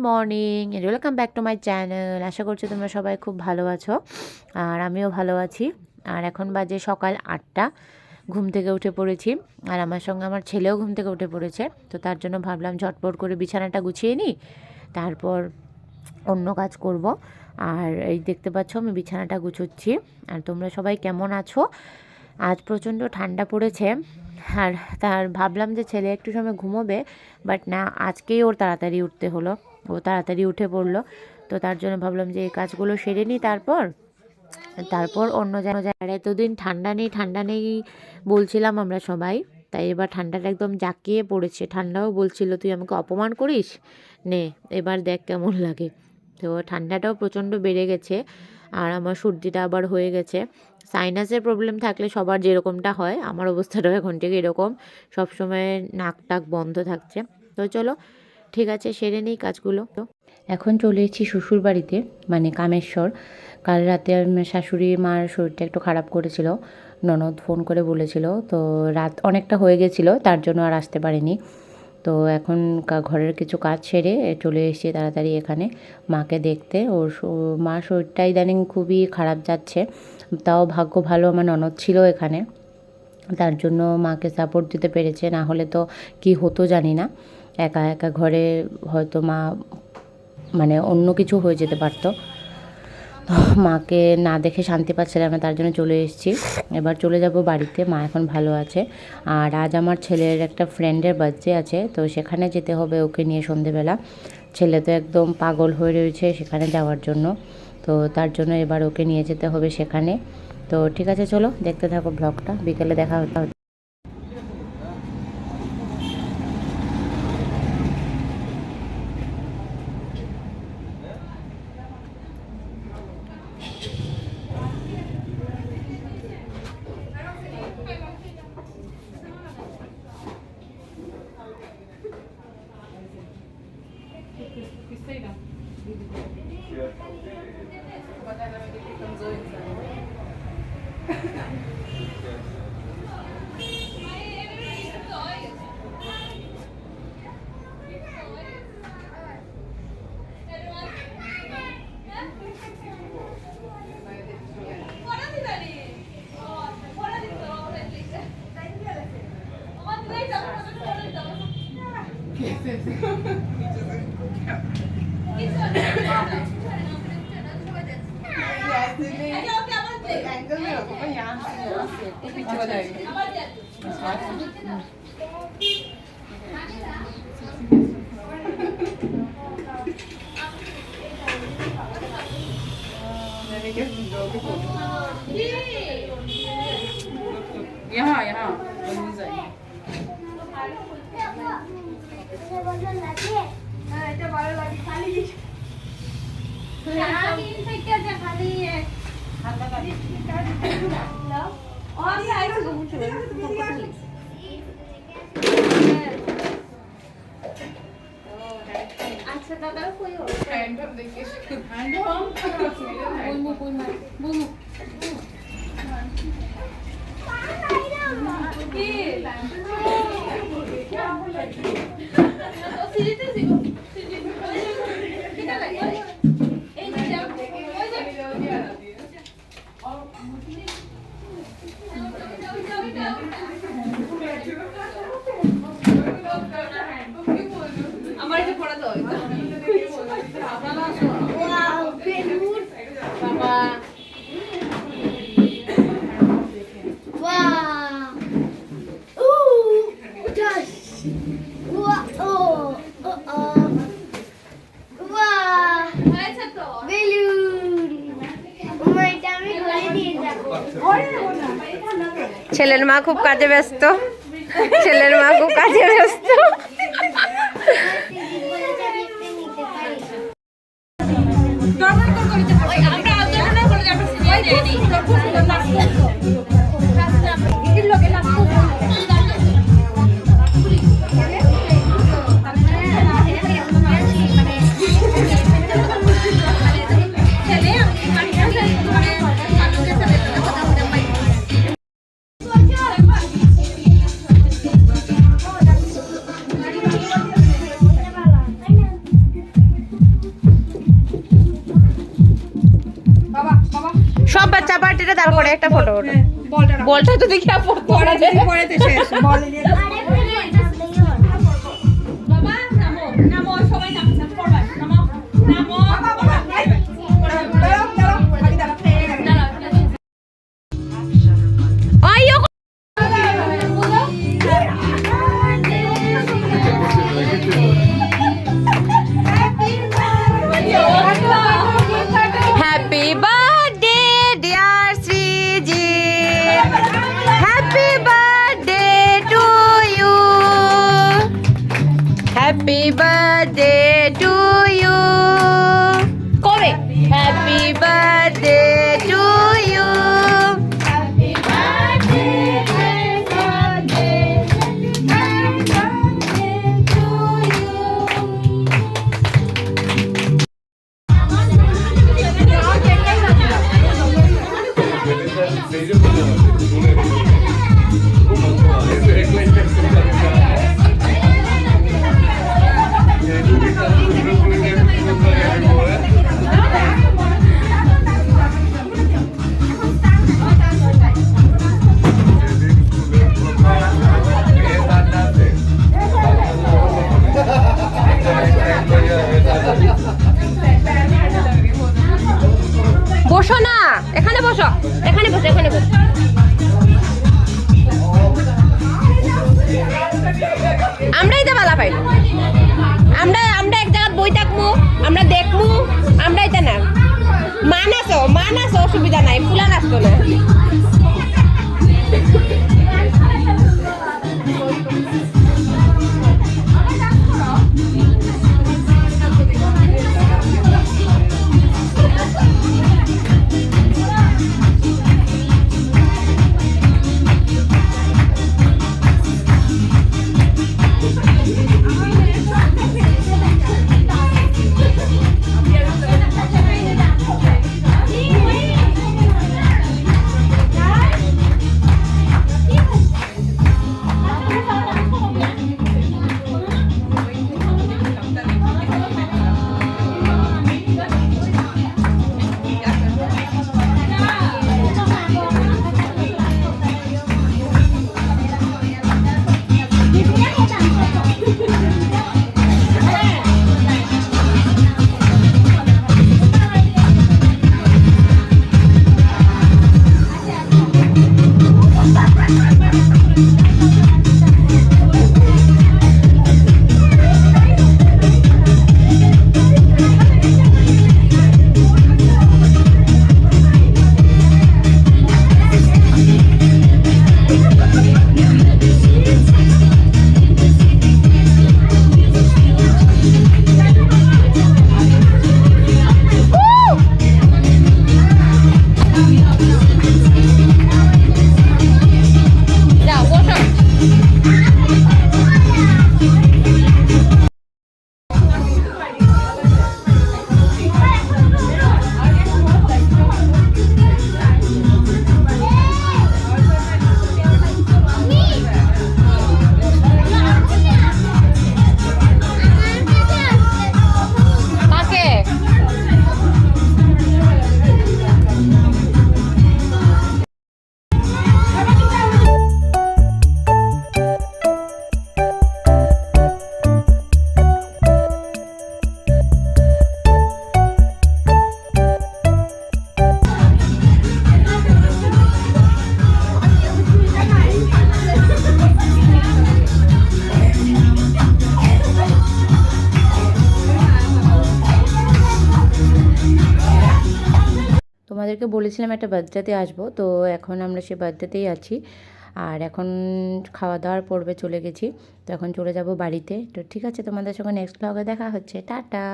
Morning and welcome back to my channel. আশা করছি তোমরা সবাই খুব ভালো আছো, আর আমিও ভালো আছি। আর এখন বাজে সকাল 8টা, ঘুম থেকে উঠে পড়েছি, আর আমার সঙ্গে আমার ছেলেও ঘুম থেকে উঠে পড়েছে। তো তার জন্য ভাবলাম ঝটপট করে বিছানাটা গুছিয়ে নিই, তারপর অন্য কাজ করব। আর এই দেখতে পাচ্ছ আমি বিছানাটা গুছোচ্ছি। আর তোমরা সবাই কেমন আছো? আজ প্রচণ্ড ঠান্ডা পড়েছে, আর তার ভাবলাম যে ছেলে একটু সময় ঘুমোবে, বাট না, আজকেই ওর তাড়াতাড়ি উঠতে হলো। ও তাড়াতাড়ি উঠে পড়লো। তো তার জন্য ভাবলাম যে এই কাজগুলো সেরে নিই, তারপর অন্য জায়গায়। এতদিন ঠান্ডা নেই ঠান্ডা নেই বলছিলাম আমরা সবাই, তাই এবার ঠান্ডাটা একদম জাঁকিয়ে পড়েছে। ঠান্ডাও বলছিল তুই আমাকে অপমান করিস, নে এবার দেখ কেমন লাগে। তো ঠান্ডাটাও প্রচণ্ড বেড়ে গেছে, আর আমার সর্দিটা আবার হয়ে গেছে। সাইনাসের প্রবলেম থাকলে সবার যেরকমটা হয়, আমার অবস্থাটাও এখন থেকে এরকম, সবসময় নাক টাক বন্ধ থাকছে। তো চলো ঠিক আছে, সেরে নিই কাজগুলো। এখন চলে এসেছি শ্বশুর বাড়িতে, মানে কামেশ্বর। কাল রাতে শাশুড়ি মার শরীরটা একটু খারাপ করেছিল, ননদ ফোন করে বলেছিল, তো রাত অনেকটা হয়ে গেছিলো, তার জন্য আর আসতে পারিনি। তো এখন ঘরের কিছু কাজ সেরে চলে এসেছি তাড়াতাড়ি এখানে মাকে দেখতে। ওর মার শরীরটা ইদানিং খুবই খারাপ যাচ্ছে, তাও ভাগ্য ভালো আমার ননদ ছিল এখানে, তার জন্য মাকে সাপোর্ট দিতে পেরেছে, না হলে তো কি হতো জানি না। একা একা ঘরে হয়তো মা মানে অন্য কিছু হয়ে যেতে পারতো। মাকে না দেখে শান্তি পাচ্ছিলাম না, তার জন্য চলে এসেছি। এবার চলে যাব বাড়িতে, মা এখন ভালো আছে। আর আজ আমার ছেলের একটা ফ্রেন্ডের বার্থডে আছে, তো সেখানে যেতে হবে ওকে নিয়ে সন্ধেবেলা। ছেলে তো একদম পাগল হয়ে রয়েছে সেখানে যাওয়ার জন্য, তো তার জন্য এবার ওকে নিয়ে যেতে হবে সেখানে। তো ঠিক আছে, চলো দেখতে থাকো ব্লগটা, বিকেলে দেখা হতে। यहाँ यहाँ আচ্ছা দাদা কই হলো हैंड देखिए हैंड बोल আমার এটা পড়া দাও ওয়াও বেলুন বাবা ওয়াও জাস ওয়াও ওয়াও আচ্ছা তো বেলুন ওইটা আমি ঘরে নিয়ে যাব ঘরে নেব না এটা না। ছেলের মা খুব কাজে ব্যস্ত, ছেলের মা খুব কাজে ব্যস্ত। আমরা আলোচনা করে যাব সিরিয়াল রেডি পরে একটা ফটো বলটা তো দেখি পরে যদি পরেতে শেষ বল নিয়ে বাবা নামো নামো সবাই নামছে পড়বা নামো নামো আইও happy birthday dear Sreeji happy birthday to you happy birthday to you কবে হ্যাপি বার্থডে টু ইউ বসো না এখানে বসো এখানে বসো এখানে বসো আমরাই তো বালা পাই আমরা আমরা এক জায়গায় বই থাকবো আমরা দেখবো আমরা এটা না মানাসো অসুবিধা নাই ফুলা নাচতো না তোমাদেরকে বলেছিলাম একটা বার্থডেতে আসবো, তো এখন আমরা সে বার্থডেতেই আছি। আর এখন খাওয়া দাওয়ার পর্বে চলে গেছি, তো এখন চলে যাব বাড়িতে। তো ঠিক আছে, তোমাদের সঙ্গে নেক্সট ব্লগে দেখা হচ্ছে। টাটা।